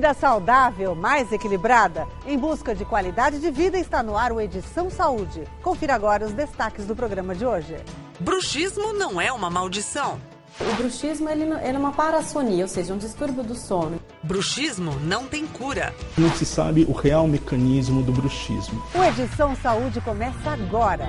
vida saudável, mais equilibrada. Em busca de qualidade de vida, está no ar o Edição Saúde. Confira agora os destaques do programa de hoje. Bruxismo não é uma maldição. O bruxismo ele é uma parassonia, ou seja, um distúrbio do sono. Bruxismo não tem cura. Não se sabe o real mecanismo do bruxismo. O Edição Saúde começa agora.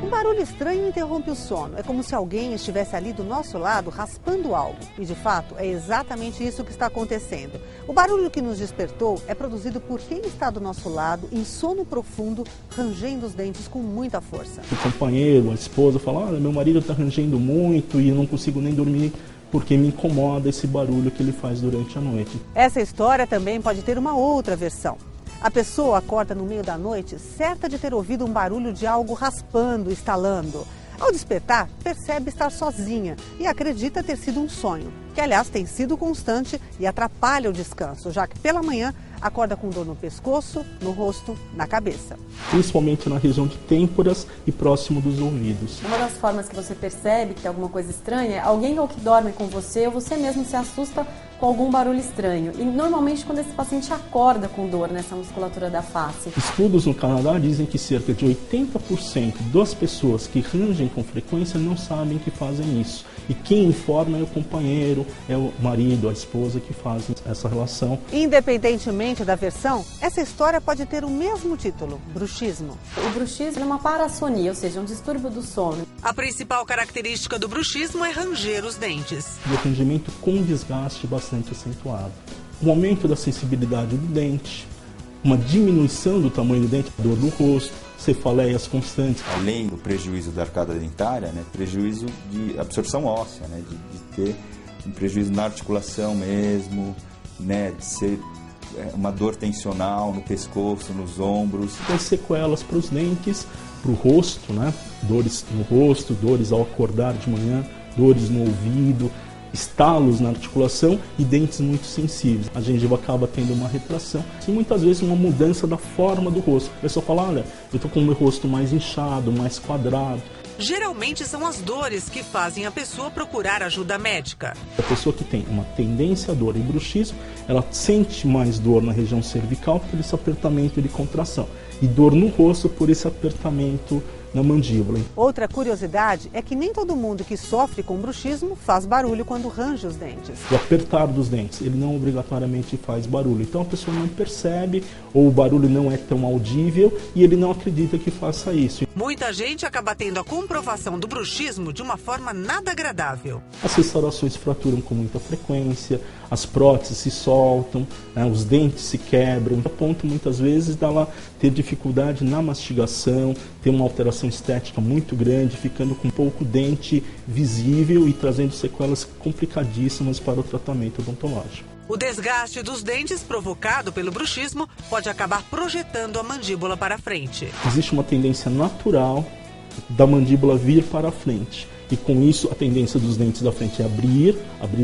Um barulho estranho interrompe o sono. É como se alguém estivesse ali do nosso lado raspando algo. E, de fato, é exatamente isso que está acontecendo. O barulho que nos despertou é produzido por quem está do nosso lado, em sono profundo, rangendo os dentes com muita força. O companheiro, a esposa fala, olha, meu marido está rangendo muito e eu não consigo nem dormir porque me incomoda esse barulho que ele faz durante a noite. Essa história também pode ter uma outra versão. A pessoa acorda no meio da noite certa de ter ouvido um barulho de algo raspando, estalando. Ao despertar, percebe estar sozinha e acredita ter sido um sonho, que aliás tem sido constante e atrapalha o descanso, já que pela manhã acorda com dor no pescoço, no rosto, na cabeça. Principalmente na região de têmporas e próximo dos ouvidos. Uma das formas que você percebe que tem alguma coisa estranha é alguém que dorme com você ou você mesmo se assusta com algum barulho estranho. E normalmente quando esse paciente acorda com dor nessa musculatura da face. Estudos no Canadá dizem que cerca de 80% das pessoas que rangem com frequência não sabem que fazem isso. E quem informa é o companheiro, é o marido, a esposa que fazem essa relação. Independentemente da versão, essa história pode ter o mesmo título, bruxismo. O bruxismo é uma parassonia, ou seja, um distúrbio do sono. A principal característica do bruxismo é ranger os dentes. E atendimento com desgaste bastante acentuado. O aumento da sensibilidade do dente, uma diminuição do tamanho do dente, dor no rosto, cefaleias constantes. Além do prejuízo da arcada dentária, prejuízo de absorção óssea, de ter um prejuízo na articulação mesmo, de ser uma dor tensional no pescoço, nos ombros. Tem sequelas para os dentes, para o rosto, dores no rosto, dores ao acordar de manhã, dores no ouvido, estalos na articulação e dentes muito sensíveis. A gengiva acaba tendo uma retração e muitas vezes uma mudança da forma do rosto. A pessoa fala, olha, eu estou com o meu rosto mais inchado, mais quadrado. Geralmente são as dores que fazem a pessoa procurar ajuda médica. A pessoa que tem uma tendência à dor e bruxismo, ela sente mais dor na região cervical por esse apertamento de contração e dor no rosto por esse apertamento na mandíbula. Outra curiosidade é que nem todo mundo que sofre com bruxismo faz barulho quando range os dentes. O apertar dos dentes, ele não obrigatoriamente faz barulho. Então a pessoa não percebe ou o barulho não é tão audível e ele não acredita que faça isso. Muita gente acaba tendo a comprovação do bruxismo de uma forma nada agradável. As restaurações fraturam com muita frequência, as próteses se soltam, os dentes se quebram, a ponto muitas vezes dela ter dificuldade na mastigação, ter uma alteração estética muito grande, ficando com pouco dente visível e trazendo sequelas complicadíssimas para o tratamento odontológico. O desgaste dos dentes provocado pelo bruxismo pode acabar projetando a mandíbula para frente. Existe uma tendência natural da mandíbula vir para frente. E com isso a tendência dos dentes da frente é abrir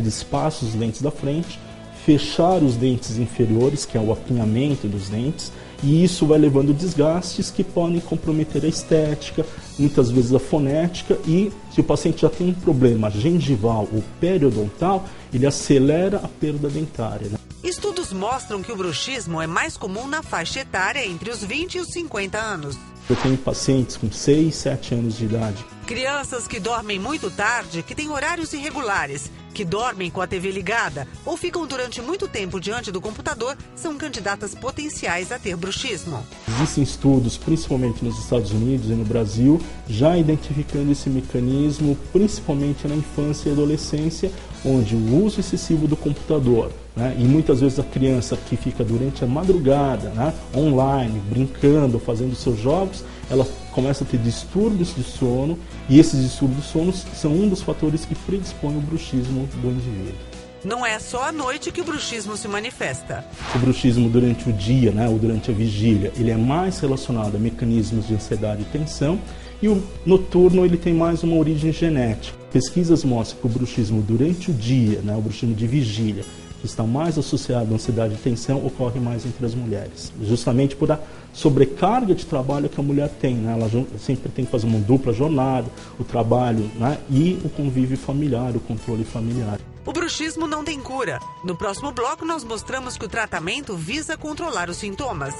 espaços dos dentes da frente, fechar os dentes inferiores, que é o apinhamento dos dentes, e isso vai levando desgastes que podem comprometer a estética, muitas vezes a fonética, e se o paciente já tem um problema gengival ou periodontal, ele acelera a perda dentária. Estudos mostram que o bruxismo é mais comum na faixa etária entre os 20 e os 50 anos. Eu tenho pacientes com 6, 7 anos de idade. Crianças que dormem muito tarde, que têm horários irregulares, que dormem com a TV ligada ou ficam durante muito tempo diante do computador, são candidatas potenciais a ter bruxismo. Existem estudos, principalmente nos Estados Unidos e no Brasil, já identificando esse mecanismo, principalmente na infância e adolescência, onde o uso excessivo do computador, e muitas vezes a criança que fica durante a madrugada, online, brincando, fazendo seus jogos, ela começa a ter distúrbios de sono, e esses distúrbios de sono são um dos fatores que predispõem o bruxismo do indivíduo. Não é só à noite que o bruxismo se manifesta. O bruxismo durante o dia, ou durante a vigília, ele é mais relacionado a mecanismos de ansiedade e tensão, e o noturno ele tem mais uma origem genética. Pesquisas mostram que o bruxismo durante o dia, o bruxismo de vigília, que está mais associado à ansiedade e tensão, ocorre mais entre as mulheres. Justamente por a sobrecarga de trabalho que a mulher tem, né? Ela sempre tem que fazer uma dupla jornada, o trabalho, né? E o convívio familiar, o controle familiar. O bruxismo não tem cura. No próximo bloco, nós mostramos que o tratamento visa controlar os sintomas.